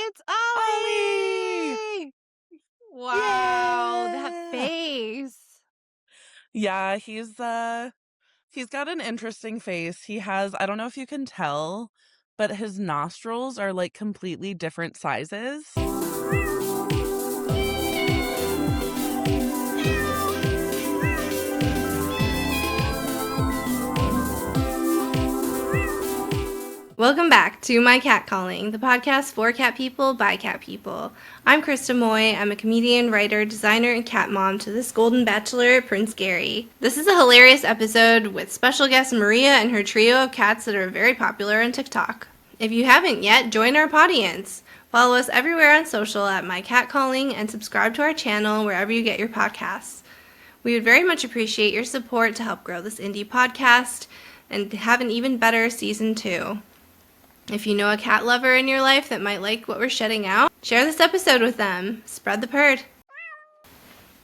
It's Ollie! Ollie! Wow, that Yeah! face. Yeah, he's got an interesting face. He has, I don't know if you can tell, but his nostrils are like completely different sizes. Welcome back to My Cat Calling, the podcast for cat people by cat people. I'm Krista Moy. I'm a comedian, writer, designer, and cat mom to this golden bachelor, Prince Gary. This is a hilarious episode with special guest Maria and her trio of cats that are very popular on TikTok. If you haven't yet, join our Pawdience. Follow us everywhere on social at My Cat Calling and subscribe to our channel wherever you get your podcasts. We would very much appreciate your support to help grow this indie podcast and have an even better season 2. If you know a cat lover in your life that might like what we're shedding out, share this episode with them. Spread the purd.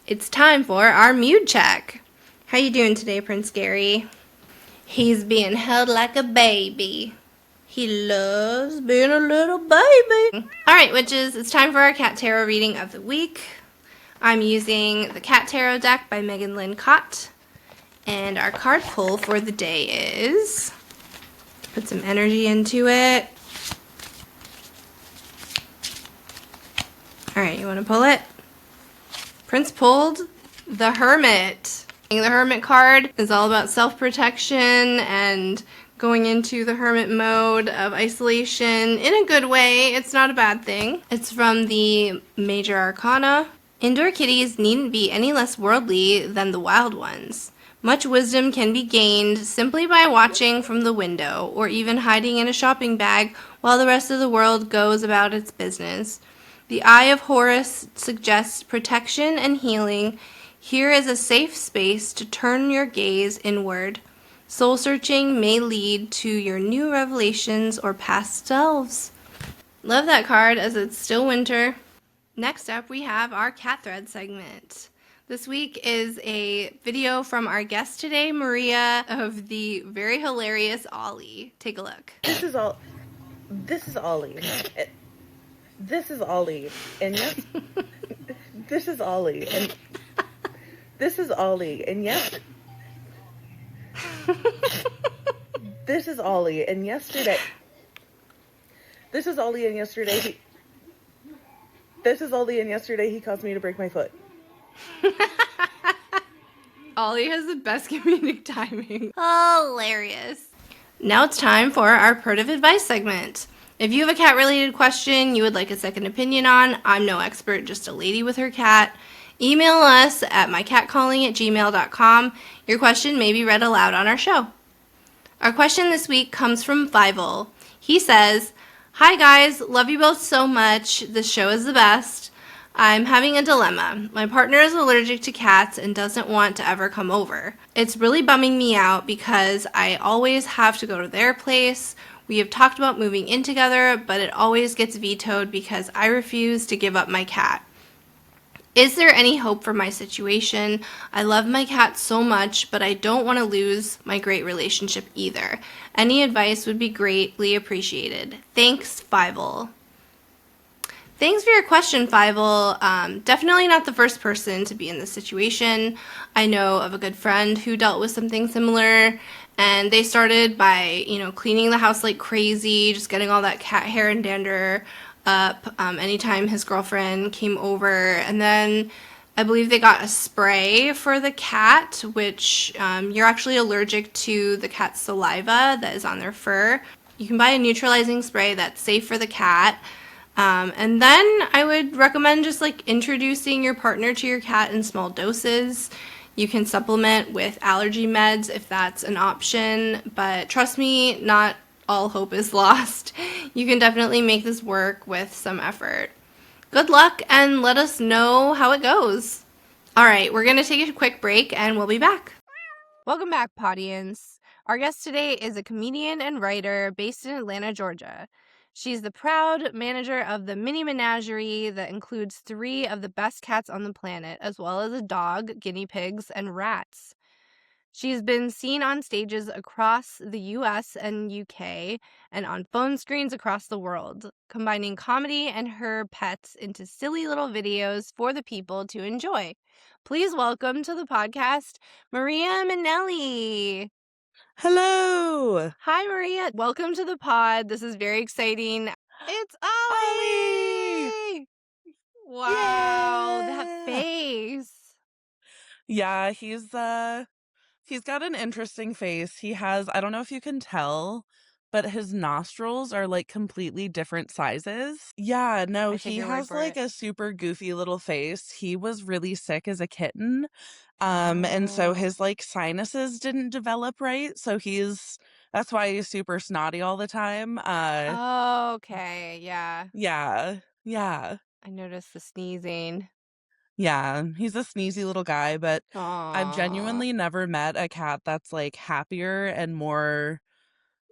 It's time for our mood check. How you doing today, Prince Gary? He's being held like a baby. He loves being a little baby. All right, witches, it's time for our cat tarot reading of the week. I'm using the Cat Tarot deck by Megan Lynn Cott. And our card pull for the day is... Put some energy into it. All right, you want to pull it? Prince pulled the Hermit. The Hermit card is all about self-protection and going into the hermit mode of isolation in a good way. It's not a bad thing. It's from the Major Arcana. Indoor kitties needn't be any less worldly than the wild ones. Much wisdom can be gained simply by watching from the window or even hiding in a shopping bag while the rest of the world goes about its business. The Eye of Horus suggests protection and healing. Here is a safe space to turn your gaze inward. Soul searching may lead to your new revelations or past selves. Love that card as it's still winter. Next up, we have our cat thread segment. This week is a video from our guest today, Maria, of the very hilarious Ollie. Take a look. This is Ollie. This is Ollie. And yes, this is Ollie. And this is Ollie. And yes, this is Ollie. And yesterday, this is Ollie. And yesterday, he caused me to break my foot. Ollie has the best comedic timing. Hilarious. Now it's time for our Purd of Advice segment. If you have a cat-related question you would like a second opinion on, I'm no expert, just a lady with her cat. Email us at mycatcalling@gmail.com. Your question may be read aloud on our show. Our question this week comes from Fievel. He says, "Hi guys, love you both so much. This show is the best. I'm having a dilemma. My partner is allergic to cats and doesn't want to ever come over. It's really bumming me out because I always have to go to their place. We have talked about moving in together, but it always gets vetoed because I refuse to give up my cat. Is there any hope for my situation? I love my cat so much, but I don't want to lose my great relationship either. Any advice would be greatly appreciated. Thanks, Fievel." Thanks for your question, Fievel. Definitely not the first person to be in this situation. I know of a good friend who dealt with something similar, and they started by, cleaning the house like crazy, just getting all that cat hair and dander up anytime his girlfriend came over. And then I believe they got a spray for the cat, which you're actually allergic to the cat's saliva that is on their fur. You can buy a neutralizing spray that's safe for the cat. And then I would recommend just introducing your partner to your cat in small doses. You can supplement with allergy meds if that's an option, but trust me, not all hope is lost. You can definitely make this work with some effort. Good luck and let us know how it goes. All right, we're going to take a quick break and we'll be back. Welcome back, Pawdience. Our guest today is a comedian and writer based in Atlanta, Georgia. She's the proud manager of the mini menagerie that includes 3 of the best cats on the planet, as well as a dog, guinea pigs, and rats. She's been seen on stages across the US and UK and on phone screens across the world, combining comedy and her pets into silly little videos for the people to enjoy. Please welcome to the podcast, Maria Minnelli. Hello. Hi, Maria. Welcome to the pod. This is very exciting. It's Ollie. Ollie! Wow, that Yeah. face. Yeah, he's got an interesting face. He has, I don't know if you can tell, but his nostrils are like completely different sizes. Yeah, no, I take he your word has for like it. a super goofy little face. He was really sick as a kitten. And so Oh. his like sinuses didn't develop right. So that's why he's super snotty all the time. Okay, yeah. Yeah. Yeah. I noticed the sneezing. Yeah, he's a sneezy little guy, but I've Aw. genuinely never met a cat that's like happier and more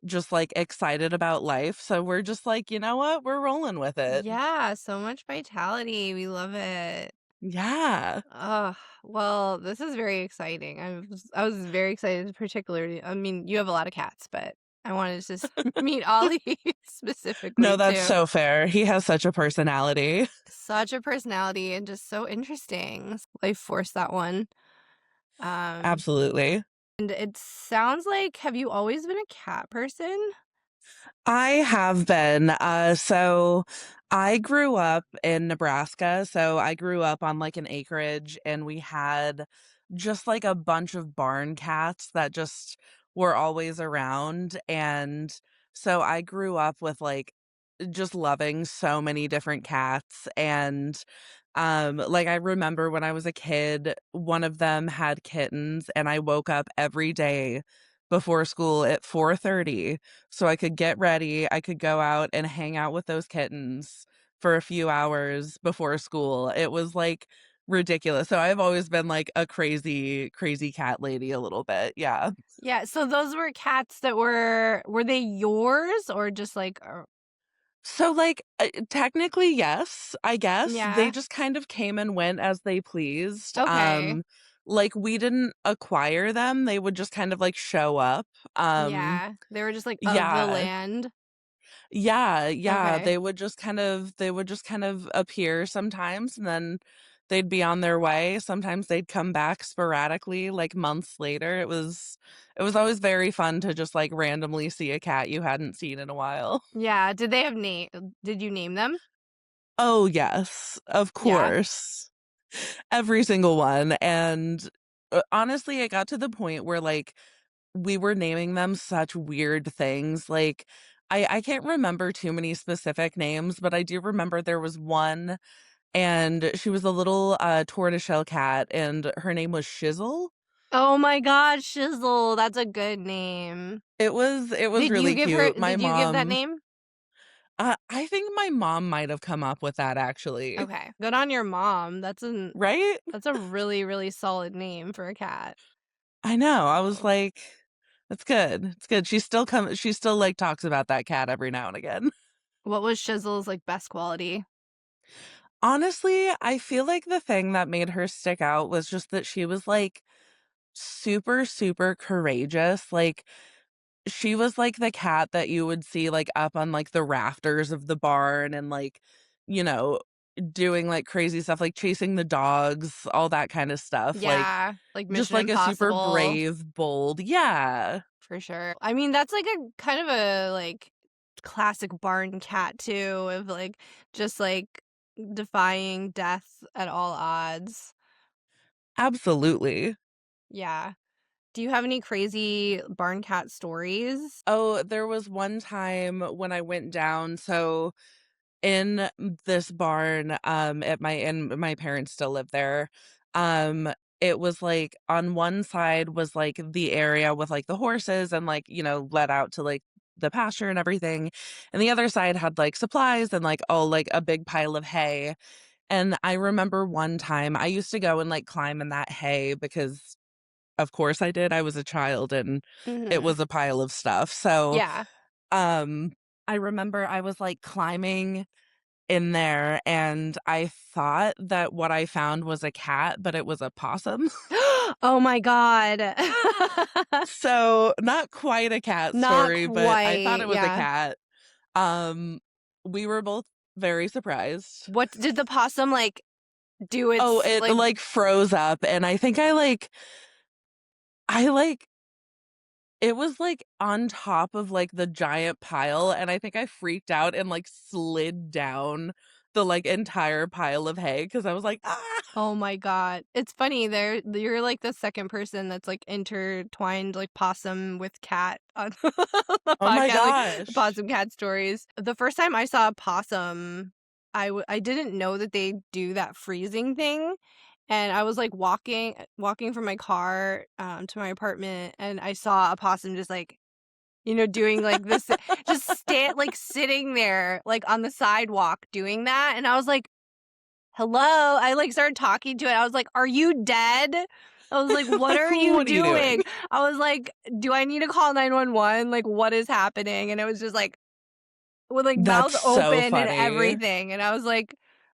just like excited about life. So we're just like, you know what? We're rolling with it. Yeah, so much vitality. We love it. Yeah. Ugh. Well, this is very exciting. I was very excited, particularly. I mean, you have a lot of cats, but I wanted to just meet Ollie No, specifically that's too. so fair. He has such a personality. Such a personality and just so interesting. Life forced that one. Um, Absolutely. and it sounds like, have you always been a cat person? I have been. So I grew up in Nebraska. So I grew up on like an acreage and we had just like a bunch of barn cats that just were always around. And so I grew up with like just loving so many different cats. And like I remember when I was a kid, one of them had kittens and I woke up every day before school at 4:30 so I could get ready, I could go out and hang out with those kittens for a few hours before school. It was, like, ridiculous. So I've always been, like, a crazy, crazy cat lady a little bit, yeah. Yeah, so those were cats that were they yours or just like So, like, technically, yes, I guess. They yeah. just kind of came and went as they pleased. Okay. Like, we didn't acquire them, they would just kind of, like, show up. Um, Yeah. They were just like of the yeah. land. Yeah, yeah, Okay. they would just kind of appear sometimes, and then they'd be on their way. Sometimes they'd come back sporadically, like, months later. It was always very fun to just, like, randomly see a cat you hadn't seen in a while. Yeah, did they have name did you name them? Oh, yes, of Yeah. course. Every single one, and, honestly, it got to the point where, like, we were naming them such weird things, like, I can't remember too many specific names, but I do remember there was one, and she was a little, tortoiseshell cat, and her name was Shizzle. Oh my god, Shizzle, that's a good name. It was really cute. My Did you give that mom name? I think my mom might have come up with that actually. Okay. Good on your mom. Right? That's a really, really solid name for a cat. I know, I was Oh. like, "That's good, it's good." She still, like, talks about that cat every now and again. What was Shizzle's like best quality? Honestly, I feel like the thing that made her stick out was just that she was, like, super, super courageous, like, she was, like, the cat that you would see, like, up on, like, the rafters of the barn and, like, you know, doing, like, crazy stuff, like chasing the dogs, all that kinda stuff, like, Yeah, like just, Mission like, a super Impossible. brave, bold Yeah. For sure. I mean, that's like a kind of a like classic barn cat too, of like just like defying death at all odds. Absolutely. Yeah. Do you have any crazy barn cat stories? Oh, there was one time when I went down so in this barn, at my and my parents still live there. Um, it was like on one side was like the area with like the horses and like, let out to like the pasture and everything. And the other side had like supplies and like like a big pile of hay. And I remember one time I used to go and like climb in that hay because of course I did. I was a child and it Mhm. was a pile of stuff. So, Yeah. um I remember I was like climbing in there, and I thought that what I found was a cat, but it was a possum. Oh my God. So, not quite a cat Not story, but I thought quite. it was a Yeah. cat. Um, we were both very surprised. What did the possum like do Oh, its it, like like, froze up, and I think I it was, like, on top of, like, the giant pile, and I think I freaked out and, like, slid down the, like, entire pile of hay because I was like, "Ah!" Oh my God. It's funny there you're like the second person that's like intertwined like possum with cat on the Oh my podcast, like gosh. possum cat stories. The first time I saw a possum, I didn't know that they do that freezing thing. And I was like walking from my car to my apartment and I saw a possum just like doing like this, just stand like sitting there like on the sidewalk doing that. And I was like, hello. I like started talking to it. I was like, are you dead? I was like, what Like, are you what are you doing? doing? I was like, do I need to call 911? Like, what is happening? And it was just like, with like mouth That's so open and funny. everything. And I was like,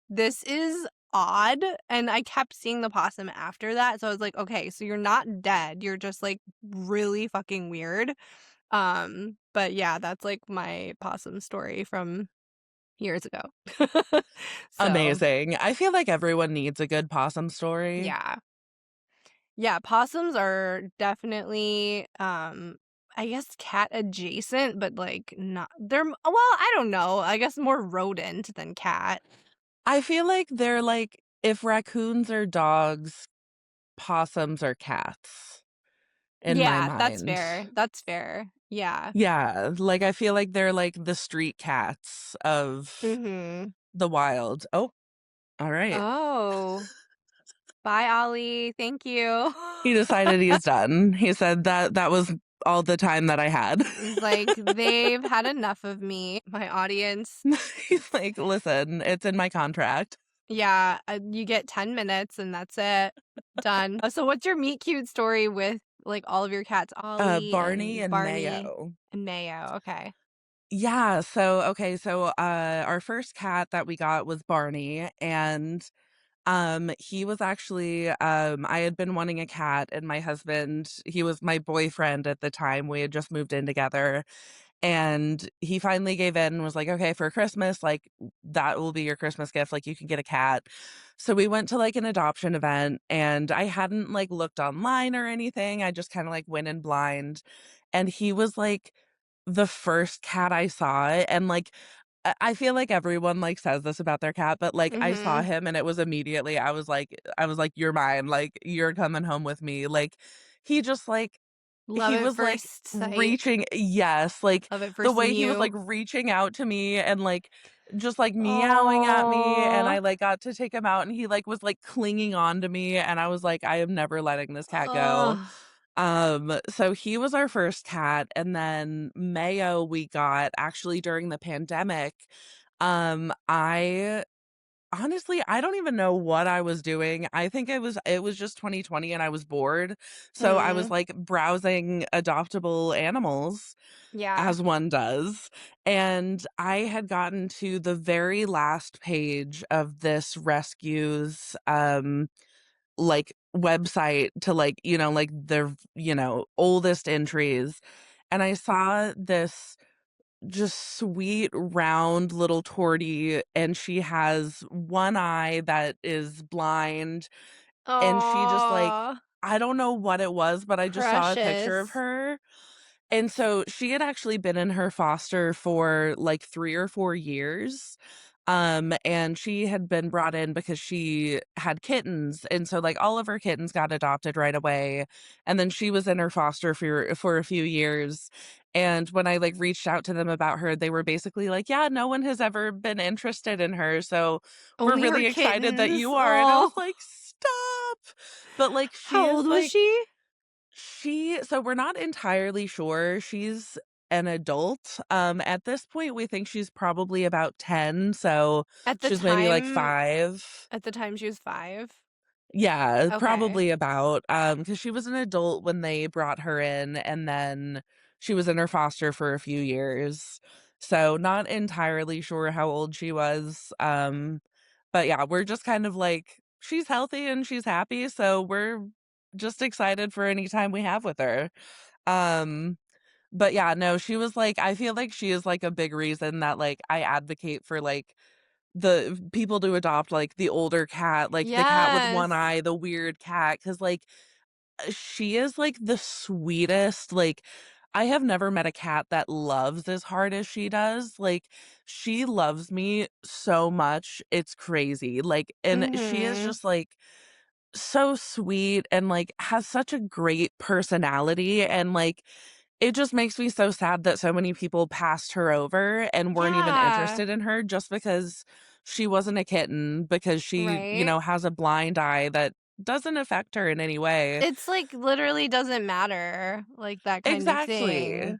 this is odd. And I kept seeing the possum after that. So I was like, okay, so you're not dead. You're just like really fucking weird. But yeah, that's like my possum story from years ago. So Amazing. I feel like everyone needs a good possum story. yeah. Yeah, possums are definitely I guess cat adjacent, but like not well, I don't know. I guess more rodent than cat. I feel like they're like if raccoons are dogs, possums are cats in my Yeah, that's mind. fair. That's fair. Yeah. Yeah, like I feel like they're like the street cats of Mhm. the wild. Oh, all right. Oh. Bye, Ollie. Thank you. He decided he's done. He said that was all the time that I had. He's like, they've had enough of me, my audience. He's like, "Listen, it's in my contract." Yeah, you get 10 minutes and that's it. Done. So what's your meet cute story with like all of your cats, Ollie Barney and and Barney Mayo. and Mayo? Okay. Yeah, our first cat that we got was Barney, and he was actually I had been wanting a cat, and my husband, he was my boyfriend at the time. We had just moved in together, and he finally gave in and was like, "Okay, for Christmas, like that will be your Christmas gift, like you can get a cat." So we went to like an adoption event, and I hadn't like looked online or anything. I just kind of like went in blind, and he was like the first cat I saw, and like I feel like everyone like says this about their cat, but like I saw Mhm. him and it was immediately I was like, "You're mine, like you're coming home with me." Like he just like Love he at was like first sight. reaching, yes, like Love at the first way he was like mew. reaching out to me and like just like meowing at me, and Oh. I like got to take him out and he like was like clinging on to me, and I was like, I am never letting this cat go. Oh. So he was our first cat, and then Mayo we got actually during the pandemic. I honestly, I don't even know what I was doing. I think it was just 2020 and I was bored. So I was Mm. like browsing adoptable animals Yeah. as one does. And I had gotten to the very last page of this rescue's like website to like, like their, oldest entries. And I saw this just sweet round little tortie, and she has one eye that is blind, and she just like, Oh. I don't know what it was, but I just saw a picture of Precious. her, and so she had actually been in her foster for like 3 or 4 years. And she had been brought in because she had kittens, and so like all of her kittens got adopted right away. And then she was in her foster for a few years. And when I like reached out to them about her, they were basically like, "Yeah, no one has ever been interested in her. So we're Only her really excited that kittens. you are." And I was Oh. like, "Stop." But like she How is old was like she? so we're not entirely sure. She's an adult. At this point, we think she's probably about 10, so At the she's maybe like time 5. at the time she was 5? Yeah, Okay. probably about, because she was an adult when they brought her in, and then she was in her foster for a few years. So not entirely sure how old she was. But yeah, we're just kind of like, she's healthy and she's happy, so we're just excited for any time we have with her. Um, but yeah, no, she was like I feel like she is like a big reason that like I advocate for like the people to adopt like the older cat, like the cat with Yes. one eye, the weird cat, because like she is like the sweetest. Like I have never met a cat that loves as hard as she does. Like she loves me so much. It's crazy. Like and she is Mhm. just like so sweet and like has such a great personality and like it just makes me so sad that so many people passed her over and weren't even Yeah. interested in her just because she wasn't a kitten, because she, Right? has a blind eye that doesn't affect her in any way. It's like literally doesn't matter, like that kind of Exactly. thing.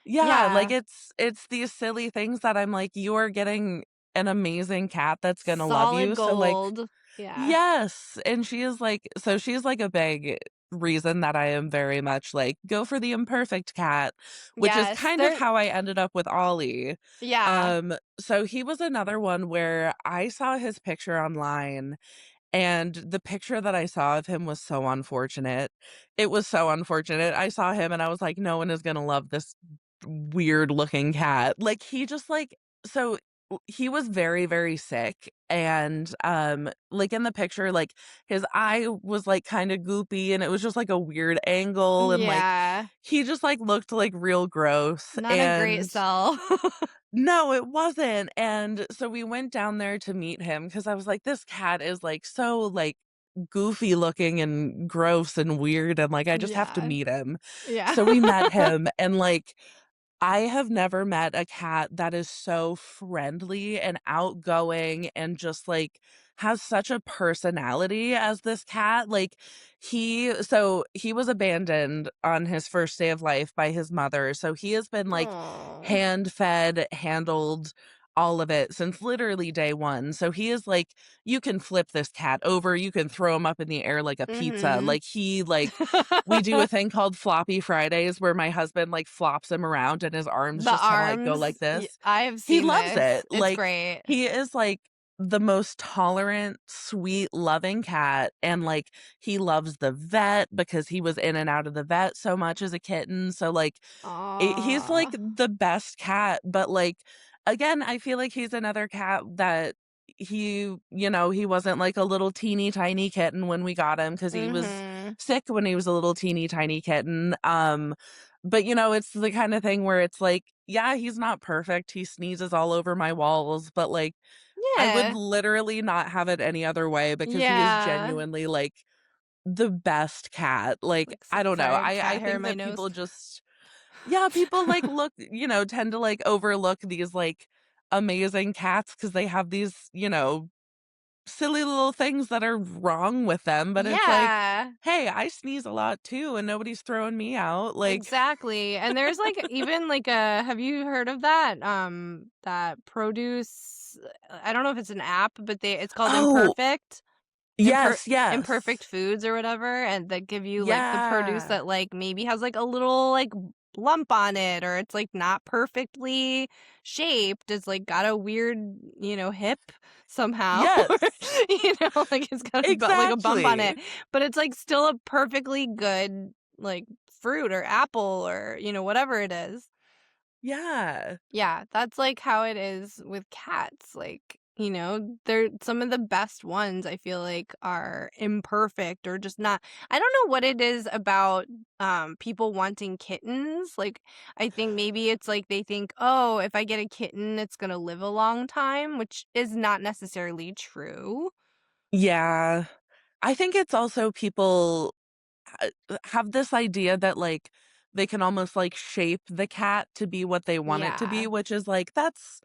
Yeah, like Yeah. it's these silly things that I'm like, you are getting an amazing cat that's gonna love Solid you. So like gold. Yeah. yes, and she is like so she's like a big reason that I am very much like, go for the imperfect cat, which is Yes. kind of There how I ended up with Ollie. yeah. So he was another one where I saw his picture online, and the picture that I saw of him was so unfortunate. It was so unfortunate. I saw him and I was like, "No one is gonna love this weird looking cat." Like, he just, like so he was very, very sick, and, like, in the picture, like, his eye was, like, kinda goopy, and it was just, like, a weird angle, and, like, Yeah. he just, like, looked, like, real gross, Not a great and sell. no, it wasn't, and so we went down there to meet him because I was like, "This cat is, like, so, like, goofy looking and gross and weird, and, like, I just have to Yeah. meet him." Yeah. So we met him, and, like, I have never met a cat that is so friendly and outgoing and just, like, has such a personality as this cat. Like, he was abandoned on his first day of life by his mother, so he has been, like, Oh. hand-fed, handled, all of it since literally day 1. So he is, like you can flip this cat over, you can throw him up in the air like a pizza. Mhm. Like, we do a thing called floppy Fridays where my husband, like, flops him around and his arms The just kinda, like, go arms, like this. I have He seen loves this. it. It's Like, great. he is, like, the most tolerant, sweet, loving cat, and, like, he loves the vet because he was in and out of the vet so much as a kitten. So, like, he's, like, Aw. the best cat, but, like, again, I feel like he's another cat that he wasn't, like, a little teeny tiny kitten when we got him because he was Mhm. sick when he was a little teeny tiny kitten, but, it's the kinda thing where it's like, yeah, he's not perfect, he sneezes all over my walls, but, like, I would Yeah. literally not have it any other way because he is Yeah. genuinely, like, the best cat. Like, Like, I don't know, sorry, I have I cat hair in think my that nose. people just yeah, people, like, tend to, like, overlook these, like, amazing cats because they have these, silly little things that are wrong with them, but it's like, Yeah. "Hey, I sneeze a lot too, and nobody's throwing me out." Like Exactly, and there's, like, even, like, a have you heard of that? That produce I don't know if it's an app, but it's called oh, Imperfect? yes, Imperfect yes. foods or whatever, and that give you, like, the produce Yeah. that, like, maybe has, like, a little, like, lump on it, or it's, like, not perfectly shaped. It's, like, got a weird, hip somehow, or, Yes. like, it's got like, a bump on it, Exactly. but it's, like, still a perfectly good, like, fruit or apple or, whatever it is. Yeah. Yeah, that's, like, how it is with cats, like, they're some of the best ones I feel like are imperfect or just not I don't know what it is about, people wanting kittens, like, I think maybe it's, like, they think, "Oh, if I get a kitten, it's gonna live a long time," which is not necessarily true. Yeah. I think it's also people have this idea that, like, they can almost, like, shape the cat to be what they want it to be, Yeah. which is, like, that's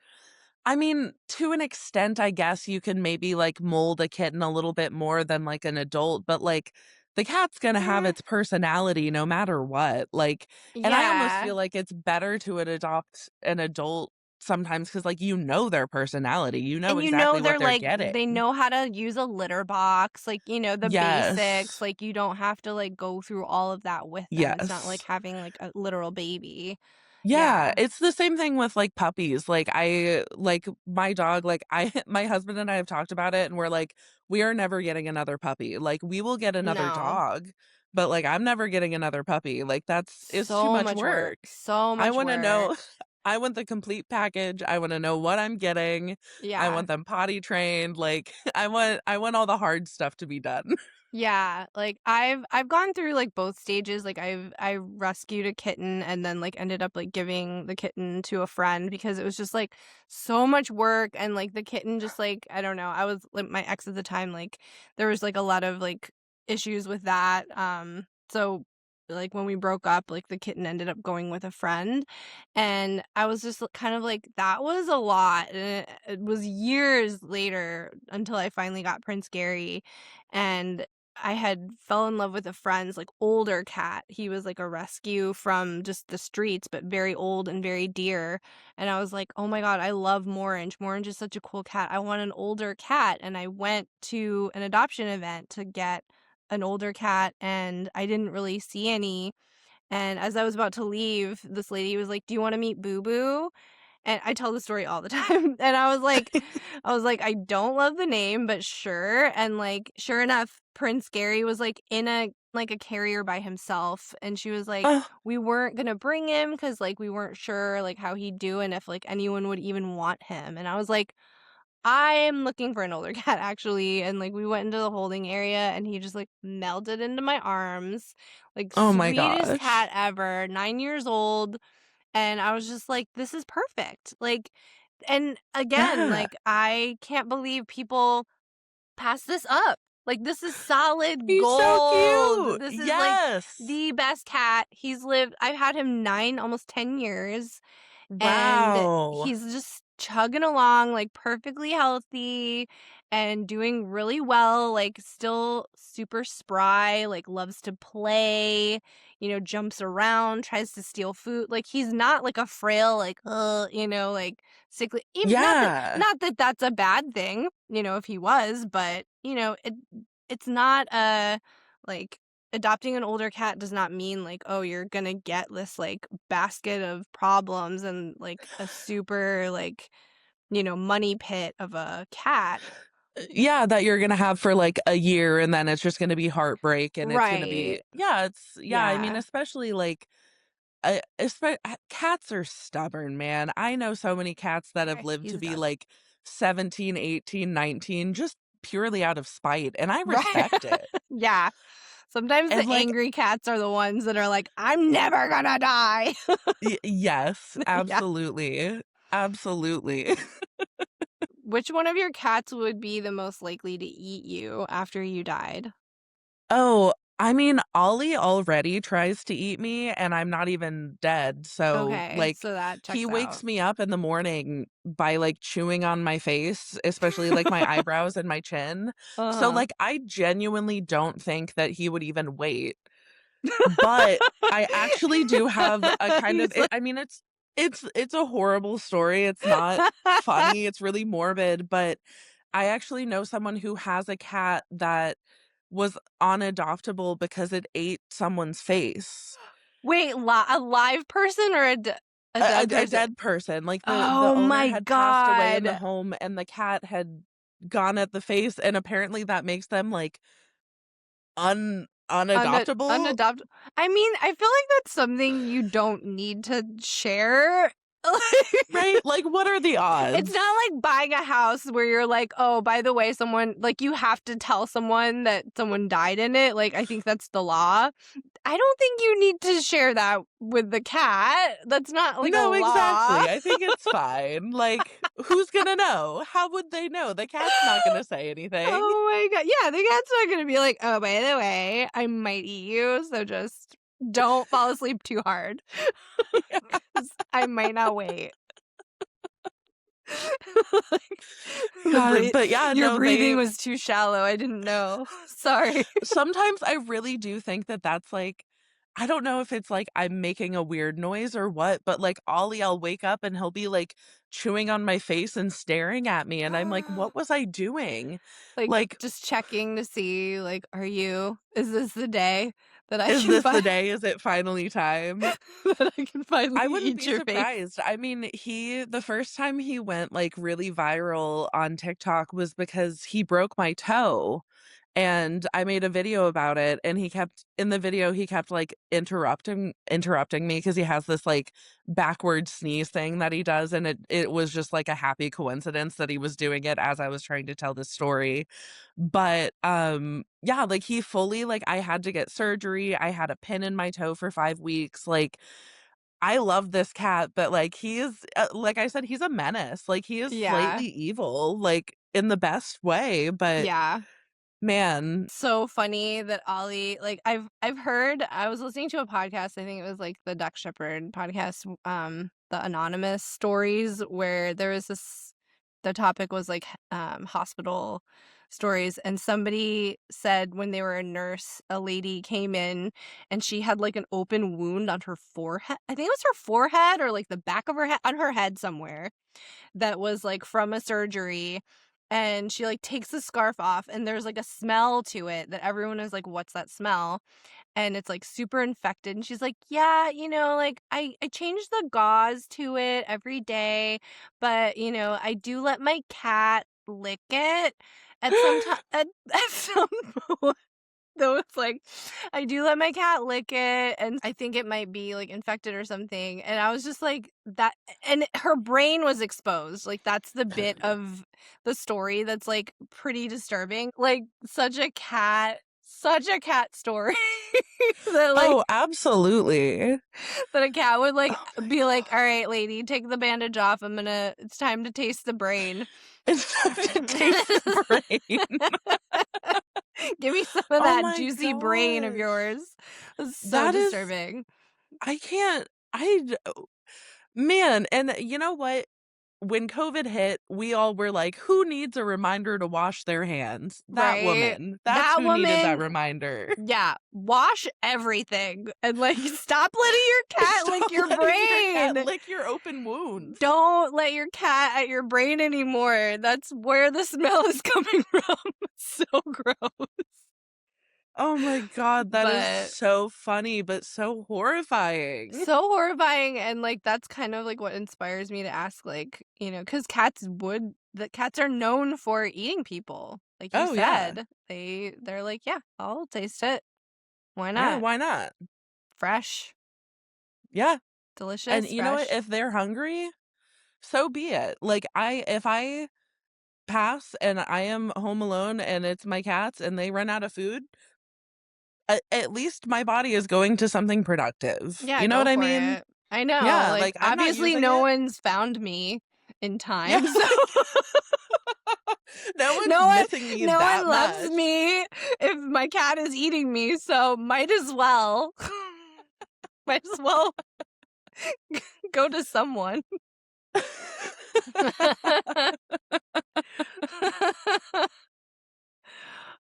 I mean, to an extent, I guess you can maybe, like, mold a kitten a little bit more than, like, an adult, but, like, the cat's gonna have Eh, its personality no matter what, like and I almost yeah. feel like it's better to adopt an adult sometimes because like, their personality, you know And exactly what they're they're like they getting. know how to use a litter box, like, the basics, Yes. like, you don't have to, like, go through all of that with them. It's not like Yes. having, like, a literal baby. Yeah, Yeah. it's the same thing with, like, puppies, like, my dog, like, I my husband and I have talked about it, and we're like, "We are never getting another puppy." Like, we will get another No. dog, but, like, I'm never getting another puppy, like, it's too So much much work. work. So I much wanna work. know I want the complete package, I wanna know what I'm getting, I Yeah. want them potty trained, like, I want all the hard stuff to be done. Yeah, like I've gone through like both stages. Like I rescued a kitten and then like ended up like giving the kitten to a friend because it was just like so much work and like the kitten just like I don't know. I was like my ex at the time like there was like a lot of like issues with that. So like when we broke up like the kitten ended up going with a friend and I was just kind of like that was a lot and it was years later until I finally got Prince Gary and I had fell in love with a friend's, like, older cat. He was, like, a rescue from just the streets, but very old and very dear, and I was like, "Oh my god, I love Morange. Morange is such a cool cat. I want an older cat," and I went to an adoption event to get an older cat, and I didn't really see any, and as I was about to leave, this lady was like, "Do you wanna meet Boo Boo?" And I tell the story all the time, and I was like, "I don't love the name, but sure," and, like, sure enough, Prince Gary was, like, in a carrier by himself, and she was like, Oh, "We weren't gonna bring him because like, we weren't sure, like, how he'd do and if, like, anyone would even want him," and I was like, "I'm looking for an older cat, actually," and, like, we went into the holding area, and he just, like, melted into my arms, like, oh my sweetest gosh. cat ever, 9 years old, and I was just like, "This is perfect." Like and again, Yeah, like, I can't believe people pass this up. Like, this is solid he's so gold. cute. This is, like, Yes. the best cat. I've had him 9, almost 10 years, and Wow. he's just chugging along, like, perfectly healthy and doing really well, like, still super spry, like, loves to play, jumps around, tries to steal food. Like, he's not, like, a frail, like, like, sickly even Yeah. not that that's a bad thing, if he was, but, it's not a like, adopting an older cat does not mean, like, oh, you're gonna get this, like, basket of problems and, like, a super, like, money pit of a cat. Yeah, that you're gonna have for, like, a year, and then it's just gonna be heartbreak, and it's gonna be Right. I mean, Yeah. especially, like, cats are stubborn, man. I know so many cats that have lived to He's a be, dog. like, 17, 18, 19, just purely out of spite, and I Right. respect it. Yeah. Sometimes And, the like, angry cats are the ones that are like, "I'm never gonna die." yes, Yeah. absolutely. Absolutely. Which one of your cats would be the most likely to eat you after you died? Oh, I mean, Ollie already tries to eat me, and I'm not even dead, so, Okay, like, so that he checks wakes out. me up in the morning by, like, chewing on my face, especially, like, my eyebrows and my chin. So, Uh-huh. like, I genuinely don't think that he would even wait, but I actually do have a kind of He's like I mean, it's a horrible story, it's not funny, it's really morbid, but I actually know someone who has a cat that was unadoptable because it ate someone's face. Wait, a live person or a dead A person? dead person, like, the Oh owner my had passed away in the god. home, and the cat had gone at the face, and apparently that makes them, like, unadoptable? Unadopt I mean, I feel like that's something you don't need to share. Right? Like, what are the It's odds? not like buying a house where you're like, "Oh, by the way, someone," like, you have to tell someone that someone died in it, like, I think that's the law. I don't think you need to share that with the cat. That's not, like, a No, law. exactly, I think it's fine, like, who's gonna know? How would they know? The cat's not gonna say anything. Oh my god. Yeah, the cat's not gonna be like, "Oh, by the way, I might eat you, so just don't fall asleep too hard, Yeah. 'cause I might not wait." Like, God, but yeah, "Your no, breathing they was too shallow, I didn't know. Sorry." sometimes I really do think that that's, like I don't know if it's, like, I'm making a weird noise or what, but, like, Ollie, I'll wake up and he'll be, like, chewing on my face and staring at me, and I'm like, "What was I doing?" Like, Like, just checking to see, like, is this the day that I "Is can this the fi day? Is it finally time?" that I can finally I wouldn't eat be your face? surprised. I mean, the first time he went, like, really viral on TikTok was because he broke my toe, and I made a video about it, and he kept, like, interrupting me because he has this, like, backward sneeze thing that he does, and it was just, like, a happy coincidence that he was doing it as I was trying to tell this story. But, yeah, like, he fully like, I had to get surgery, I had a pin in my toe for 5 weeks, like, I love this cat, but, like, he is, like I said, he's a menace, like, he is Yeah. slightly evil, like, in the best way, but Yeah. man. So funny that Ollie, like, I've heard, I was listening to a podcast, I think it was like the Duck Shepherd podcast, the anonymous stories, where there was this, the topic was like hospital stories, and somebody said when they were a nurse, a lady came in and she had like an open wound on her forehead. I think it was her forehead or like the back of her head, on her head somewhere, that was, like, from a surgery, and she, like, takes the scarf off, and there's, like, a smell to it that everyone is like, "What's that smell?" And it's, like, super infected, and she's like, "Yeah, like, I change the gauze to it every day, but, I do let my cat lick it at some time at some point." Though it's like, I do let my cat lick it, and I think it might be, like, infected or something, and I was just like, that, and her brain was exposed, like, that's the bit of the story that's, like, pretty disturbing, like, such a cat story that, like, Oh, absolutely. that a cat would, like, Oh my be like, god. "Alright, lady, take the bandage off, it's time to taste the brain." It's time to taste the brain. Give me some of Oh that my juicy brain of gosh. yours. It's so That is disturbing. I can't I d man, and you know what? When COVID hit, we all were like, "Who needs a reminder to wash their hands?" That Right? woman. That's That who needed that woman, reminder. yeah, wash everything and, like, stop letting your cat lick Stop your letting your cat brain. lick your open wounds. Don't let your cat at your brain anymore. That's where the smell is coming from. It's so gross. Oh my god, that is But so funny, but so horrifying. so horrifying, and, like, that's kind of, like, what inspires me to ask, like, because the cats are known for eating people, like you Oh, yeah. said. They're like, "Yeah, I'll taste it. Why Yeah, not? why not? Fresh, Yeah, and delicious, you know what? fresh." If they're hungry, so be it. Like, if I pass and I am home alone and it's my cats and they run out of food, at least my body is going to something productive. Yeah, You know go what I for mean? it. I know, Yeah, like, like, I'm not obviously, using no it. one's found me in Yeah, time, so no one's no one missing me no that one loves much. me if my cat is eating me, so might as well. Might as well go to someone.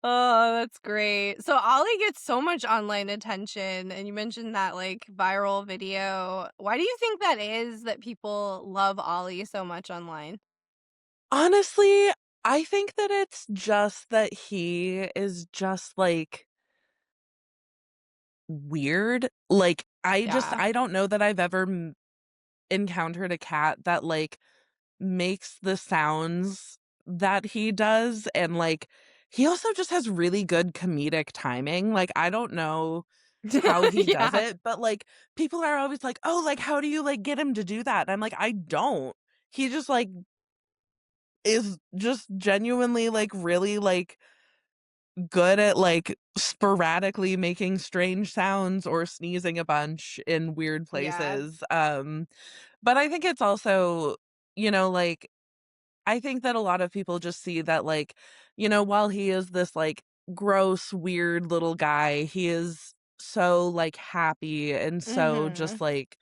Oh, that's great. So Ollie gets so much online attention, and you mentioned that, like, viral video. Why do you think that is, that people love Ollie so much online? Honestly, I think that it's just that he is just, like, weird. Like, Yeah. I don't know that I've ever encountered a cat that, like, makes the sounds that he does, and, like, he also just has really good comedic timing. Like, I don't know how he does Yeah. it, but, like, people are always like, "Oh, like, how do you, like, get him to do that?" And I'm like, "I don't." He just, like, is just genuinely, like, really, like, good at, like, sporadically making strange sounds or sneezing a bunch in weird Yeah. places, but I think it's also, like, I think that a lot of people just see that, like, while he is this, like, gross, weird little guy, he is so, like, happy and so just, Mhm. like,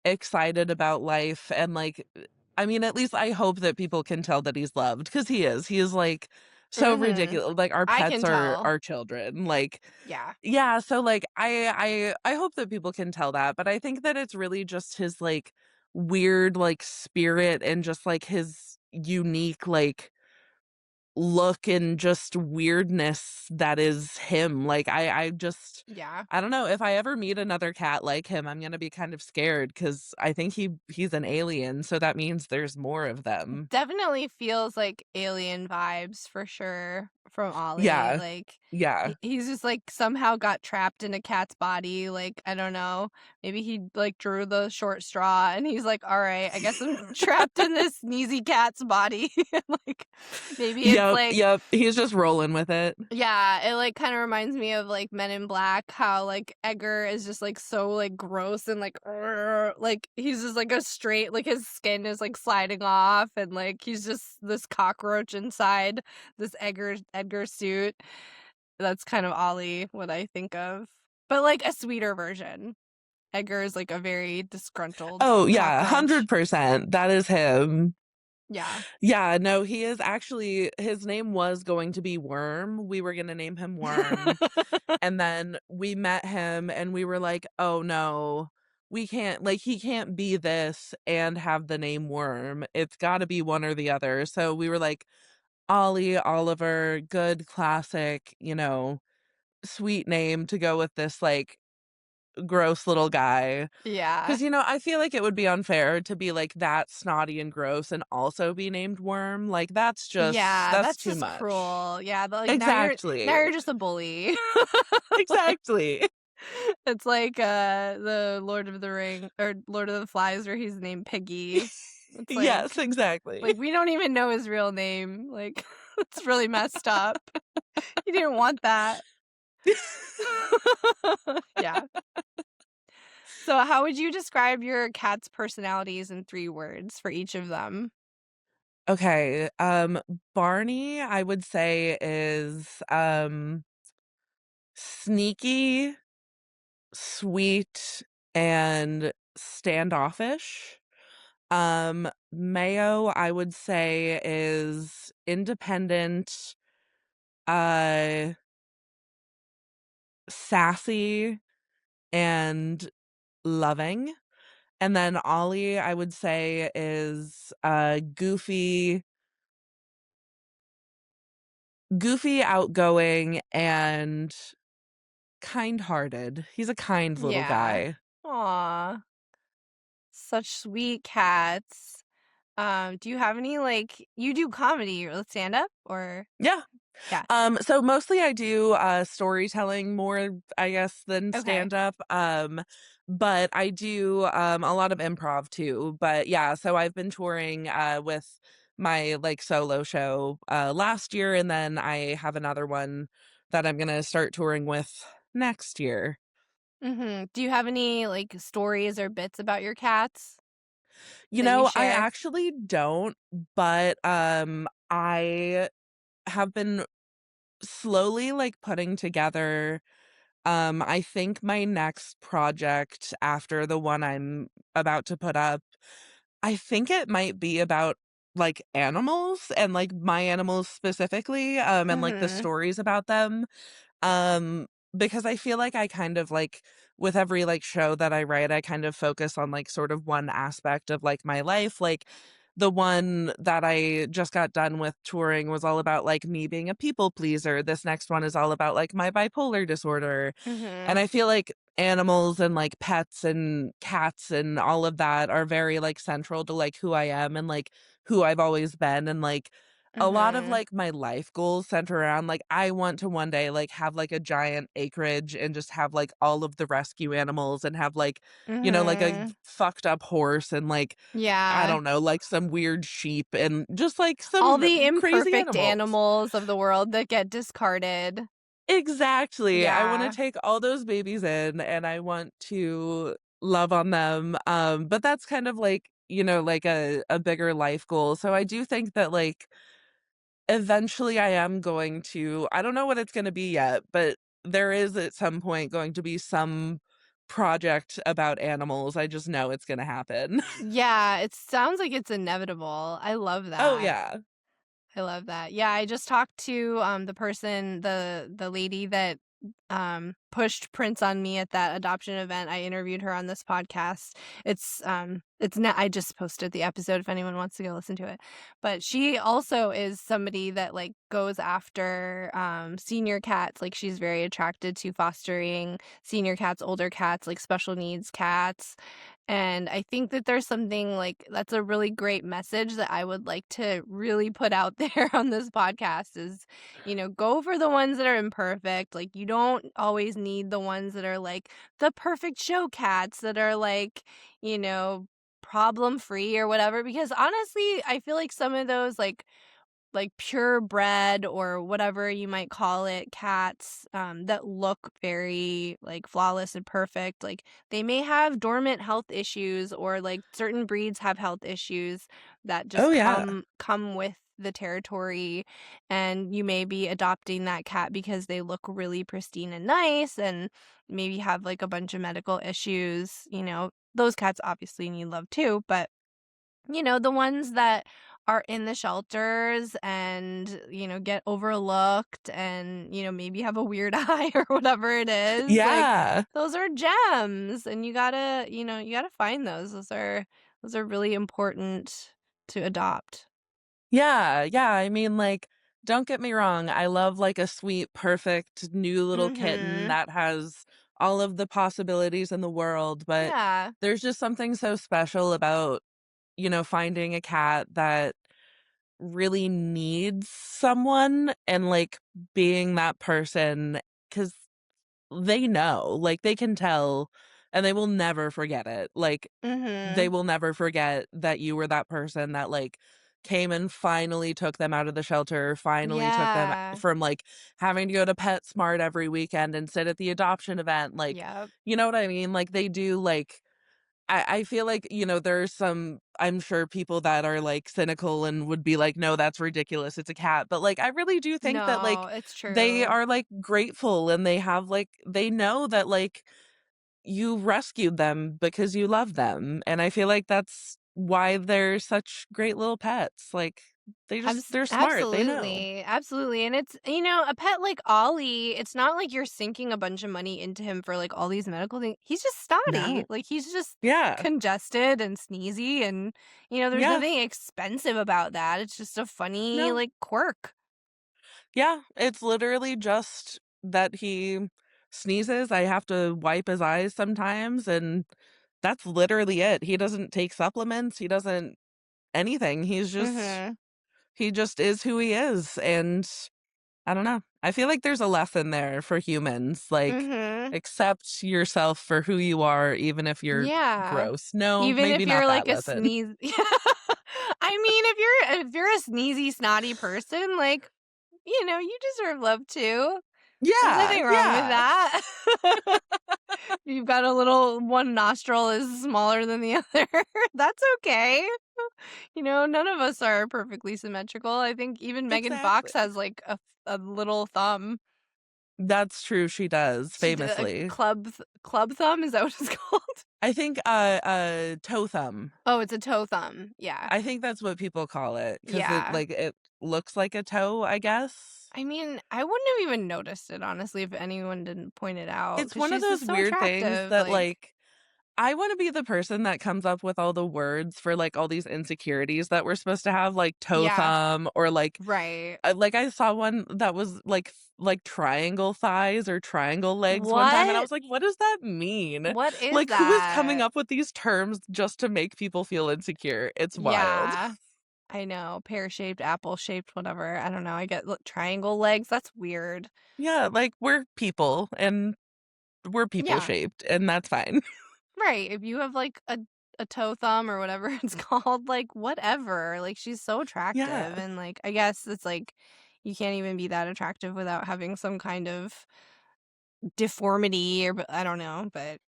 excited about life and, like, I mean, at least I hope that people can tell that he's loved because he is. He is, like, so Mhm. ridiculous. Like, our I pets can are tell. our children, like, Yeah. yeah, so, like, I hope that people can tell that, but I think that it's really just his, like, weird, like, spirit and just, like, his unique, like, look and just weirdness that is him. Like, I just Yeah. I don't know, if I ever meet another cat like him, I'm gonna be kind of scared because I think he's an alien, so that means there's more of them. Definitely feels like alien vibes for sure. from Ollie. Yeah. Like, Yeah. he's just like somehow got trapped in a cat's body. Like, I don't know. Maybe he like drew the short straw and he's like, all right, I guess I'm trapped in this sneezy cat's body. Like, maybe it's Yep, like, yep. He's just rolling with it. yeah, it like kind of reminds me of like Men in Black, how like Edgar is just like so like gross and like he's just like a straight, like his skin is like sliding off and like he's just this cockroach inside this Edgar suit. That's kind of Ollie what I think of, but like a sweeter version. Edgar is like a very disgruntled Oh, yeah, cockroach. 100%. That is him. Yeah. Yeah, no, he is actually his name was going to be Worm. We were gonna name him Worm, and then we met him and we were like, "Oh, no. We can't like, he can't be this and have the name Worm. It's gotta be one or the other." So we were like, Ollie, Oliver, good classic, sweet name to go with this, like, gross little guy. Yeah. 'Cause, I feel like it would be unfair to be, like, that snotty and gross and also be named Worm, like, Yeah, that's that's too just much. cruel. Yeah, but, like, now Exactly. you're just a bully. Like, Exactly. it's like, the Lord of the Ring or Lord of the Flies where he's named Piggy. It's Yes, exactly. like, we don't even know his real name, like, it's really messed up. He didn't want that. Yeah. So how would you describe your cat's personalities in 3 words for each of them? Okay, Barney, I would say is, sneaky, sweet, and standoffish. Mayo, I would say is independent, uh, sassy, and loving. And then Ollie, I would say is, goofy, outgoing, and kind-hearted. He's a kind little Yeah. guy. Aw, such sweet cats. Do you have any, like you do comedy or stand-up or Yeah. yeah, So mostly I do, storytelling more, I guess, than okay. stand-up, but I do, a lot of improv too, but yeah, so I've been touring, with my, like, solo show, last year, and then I have another one that I'm gonna start touring with next year. Mhm. Do you have any, like, stories or bits about your cats You that you know, I share? actually don't, but, I have been slowly, like, putting together, I think my next project after the one I'm about to put up, I think it might be about, like, animals and, like, my animals specifically, and, like, the Mhm. stories about them. Um, because I feel like I kind of like with every like show that I write, I kind of focus on like sort of one aspect of like my life. Like the one that I just got done with touring was all about like me being a people pleaser. This next one is all about like my bipolar disorder. And Mhm. I feel like animals and like pets and cats and all of that are very like central to like who I am and like who I've always been and like a lot of Mhm. like my life goals center around like I want to one day like have like a giant acreage and just have like all of the rescue animals and have like like a Mhm. fucked up horse and like I Yeah. don't know like some weird sheep and just like All some the crazy imperfect animals. animals of the world that get discarded. Exactly. I want to Yeah. take all those babies in and I want to love on them. But that's kind of like, like a bigger life goal. So I do think that like eventually I am going to I don't know what it's gonna be yet, but there is at some point going to be some project about animals. I just know it's gonna happen. Yeah, it sounds like it's inevitable. I love Oh, that. yeah. I love that. Yeah, I just talked to the lady that pushed Prince on me at that adoption event. I interviewed her on this podcast. It's It's not I just posted the episode if anyone wants to go listen to it. But she also is somebody that, like, goes after, senior cats, like, she's very attracted to fostering senior cats, older cats, like, special needs cats, and I think that there's something, like that's a really great message that I would like to really put out there on this podcast is, go for the ones that are imperfect, like, you don't always need the ones that are, like, the perfect show cats that are, like, you know, problem free or whatever because honestly, I feel like some of those like purebred or whatever you might call it cats that look very like flawless and perfect like they may have dormant health issues or like certain breeds have health issues that Oh just yeah. come with the territory and you may be adopting that cat because they look really pristine and nice and maybe have like a bunch of medical issues, those cats obviously need love too, but the ones that are in the shelters and, get overlooked and, maybe have a weird eye or whatever it is, like, Yeah. those are gems, and you gotta find those. Those are really important to adopt. Yeah, yeah, I mean, like, don't get me wrong, I love, like, a sweet, perfect new little kitten Mhm. that has all of the possibilities in the world, but Yeah. there's just something so special about, finding a cat that really needs someone and, like, being that person because they know, like, they can tell, and they will never forget it, like, they Mhm. will never forget that you were that person that, like, came and finally took them out of the shelter, finally took them Yeah. from, like, having to go to PetSmart every weekend and sit at the adoption event, like, Yep. you know what I mean? Like, they do, like I feel like, there's some I'm sure people that are, like, cynical and would be like, "No, that's ridiculous, it's a cat," but, like, I really do think that, No, like, it's they true. are, like, grateful and they have, like they know that, like, you rescued them because you love them, and I feel like that's why they're such great little pets, like, they're smart, they know. Absolutely, absolutely, and it's a pet like Ollie, it's not like you're sinking a bunch of money into him for, like, all these medical things. He's just snotty, No. like, he's just Yeah. congested and sneezy, and, there's Yeah. nothing expensive about that, it's just a funny, No. like, quirk. Yeah, it's literally just that he sneezes, I have to wipe his eyes sometimes, and that's literally it. He doesn't take supplements, he doesn't anything, Mhm, he just is who he is, and I don't know. I feel like there's a lesson there for humans, like, mhm. accept yourself for who you are even if you're Yeah. gross. No, Even maybe if not you're like that a lesson. sneeze I mean, if you're a sneezy, snotty person, like, you deserve love too. There's Yeah, nothing wrong with yeah, that. You've got a little one nostril is smaller than the other. That's okay. None of us are perfectly symmetrical. I think even Megan Fox exactly. has like a little thumb. That's true, she does, She did a famously. club thumb. Is that what it's called? I think, toe thumb. Oh, it's a toe thumb. Yeah. I think that's what people call it because Yeah. it looks like a toe, I guess. I mean, I wouldn't have even noticed it honestly if anyone didn't point it out It's because one of she's those just so weird things attractive. that, Like, like, I wanna be the person that comes up with all the words for, like, all these insecurities that we're supposed to have, like toe yeah, thumb or, right. like, I saw one that was, like, triangle thighs or triangle legs one time, and I What? was like, "What does that mean?" What is Like, who is coming that? up with these terms just to make people feel insecure? It's wild. Yeah. I know, pear-shaped, apple-shaped, whatever, I don't know, I get triangle legs, that's weird. Yeah, like, we're people, and we're Yeah, people-shaped, and that's fine. right, if you have, like, a toe thumb or whatever it's called, like, whatever, like, she's so Yeah. attractive, and, like, I guess it's, like, you can't even be that attractive without having some kind of deformity or I don't know, but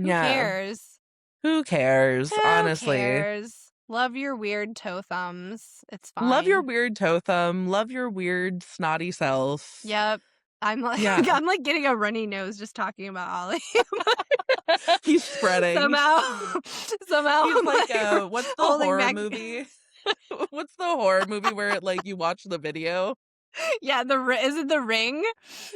who Yeah. cares? Who cares, Who honestly? cares? Love your weird toe thumbs, it's Love your fine. weird toe thumb, love your weird snotty self. Yep. I'm like Yeah. I'm like getting a runny nose just talking about Ollie. He's spreading. Somehow somehow He's I'm like, like what's the holding horror back movie? What's the horror movie where it, like, you watch the video? Yeah, is it the ring?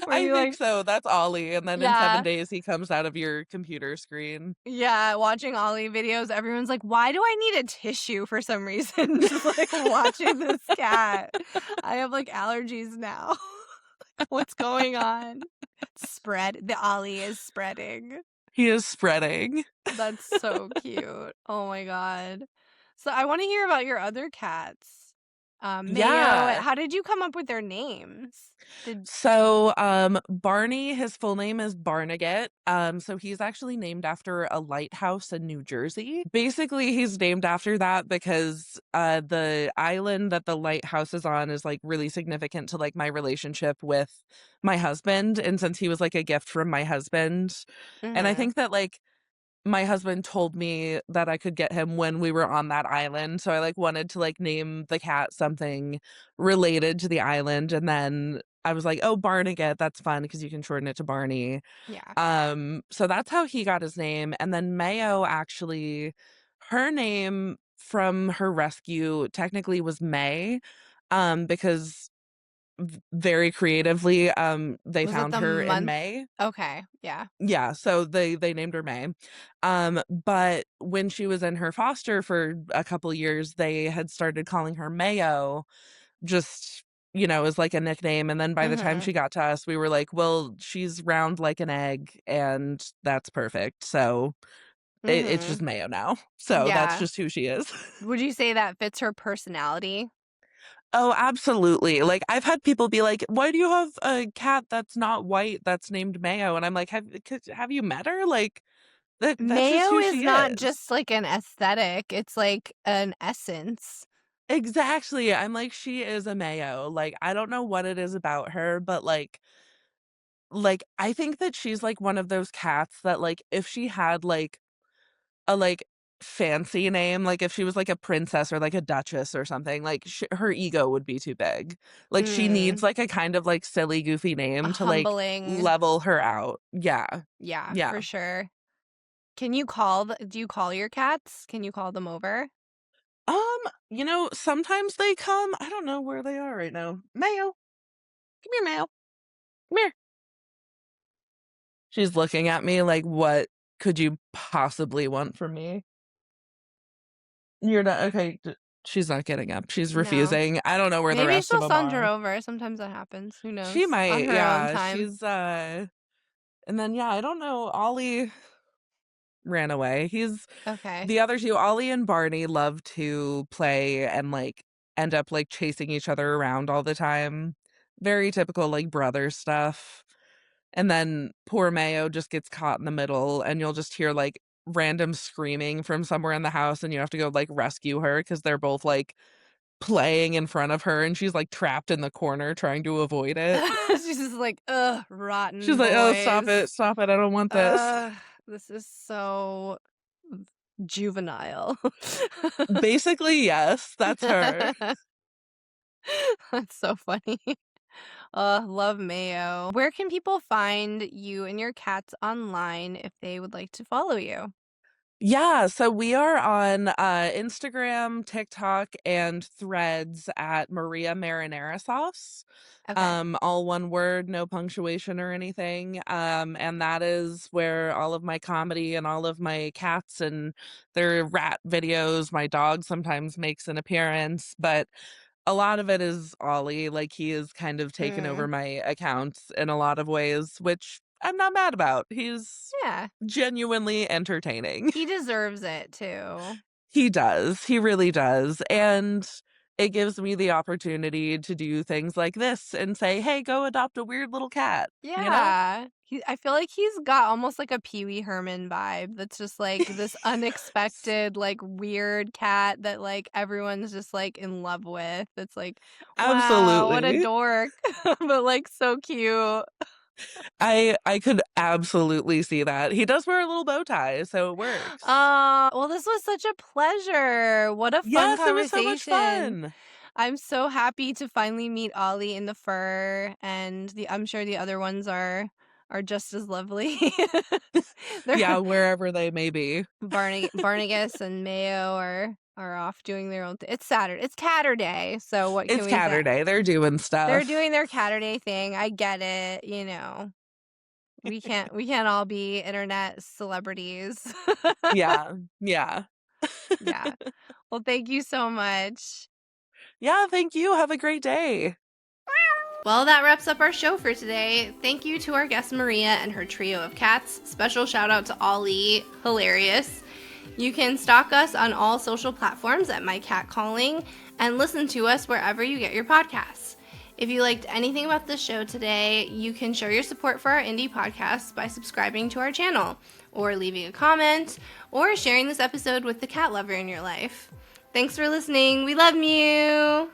Where I you think like so, that's Ollie, and then in 7 yeah. days, he comes out of your computer screen. Yeah, watching Ollie videos, everyone's like, "Why do I need a tissue for some reason?" Just, like, watching this cat. I have, like, allergies now. What's going on? The Ollie is spreading. He is spreading. That's so cute. Oh my god. So I wanna hear about your other cats. Mayo, Yeah. how did you come up with their names? Did So, Barney, his full name is Barnegat. So he's actually named after a lighthouse in New Jersey. Basically, he's named after that because the island that the lighthouse is on is like really significant to like my relationship with my husband. And since he was like a gift from my husband, and I Mhm. think that like my husband told me that I could get him when we were on that island, so I, like, wanted to, like, name the cat something related to the island, and then I was like, "Oh, Barnegat, that's fun because you can shorten it to Barney." Yeah. So that's how he got his name, and then Mayo actually her name from her rescue technically was May, because very creatively, they Was it found the her in month? May. Okay, yeah. Yeah, so they named her May. But when she was in her foster for a couple years, they had started calling her Mayo, just, as like a nickname, and then by the time Mhm. she got to us, we were like, "Well, she's round like an egg, and that's perfect." So, it's just Mhm. Mayo now. So, that's Yeah. just who she is. Would you say that fits her personality? Oh, absolutely. Like, I've had people be like, "Why do you have a cat that's not white that's named Mayo?" And I'm like, Have you met her? Like, that's just Mayo who is she not is." just like an aesthetic, it's like an essence. Exactly, I'm like, "She is a Mayo." Like, I don't know what it is about her, but, I think that she's, like, one of those cats that, like, if she had, like, a, like, fancy name, like, if she was, like, a princess or, like, a duchess or something, like, her ego would be too big. Like, she needs, Mm, like, a kind of, like, silly, goofy name to, like, humbling. level her out. Yeah. Yeah, Yeah. for sure. Do you call your cats? Can you call them over? Sometimes they come. I don't know where they are right now. Mayo, come here, Mayo. Come here. She's looking at me like, "What could you possibly want from me?" You're not okay. She's not getting up. She's No. refusing. I don't know where the Maybe rest of she'll them saunter are. over, sometimes that happens, who She knows? On might, her own yeah. time. And then yeah, I don't know. Ollie ran away. He's Okay. the other two. Ollie and Barney love to play and like end up like chasing each other around all the time. Very typical like brother stuff. And then poor Mayo just gets caught in the middle, and you'll just hear, like, random screaming from somewhere in the house, and you have to go, like, rescue her because 'cause they're both, like, playing in front of her, and she's, like, trapped in the corner trying to avoid it. She's just like, "Ugh, She's rotten like, "Oh, boys. stop it, I don't want this." Ugh, this is so juvenile." Basically, yes, that's her. That's so funny. Love Mayo. Where can people find you and your cats online if they would like to follow you? Yeah, so we are on, Instagram, TikTok, and Threads at Maria Marinara Sauce. Okay. All one word, no punctuation or anything. And that is where all of my comedy and all of my cats and their rat videos, my dog sometimes makes an appearance, but a lot of it is Ollie. Like he has kind of taken over Mm, my accounts in a lot of ways, which I'm not mad about. He's yeah, genuinely entertaining. he deserves it too. He does, he really does, and it gives me the opportunity to do things like this and say, "Hey, go adopt a weird little cat," you know? Yeah. I feel like he's got almost like a Pee Wee Herman vibe that's just like this unexpected, like weird cat that like everyone's just like in love with. It's like, wow, what a Absolutely. dork, but like so cute. I could absolutely see that. He does wear a little bow tie, so it works. Well, this was such a pleasure. What a fun Yes, it was so much conversation. fun. I'm so happy to finally meet Ollie in the fur, and I'm sure the other ones are just as lovely. They're Yeah, wherever they may be. Barnegus and Mayo are off doing their own thing. It's Saturday. It's Catterday. So what can It's we say? Catterday. They're doing They're stuff. doing their Catterday thing. I get it. We can't all be internet celebrities. Yeah. Yeah. Yeah. Well, thank you so much. Yeah, thank you. Have a great day. Well, that wraps up our show for today. Thank you to our guest Maria and her trio of cats. Special shout out to Ollie, hilarious. You can stalk us on all social platforms at My Cat Calling and listen to us wherever you get your podcasts. If you liked anything about this show today, you can show your support for our indie podcast by subscribing to our channel, or leaving a comment, or sharing this episode with the cat lover in your life. Thanks for listening. We love you.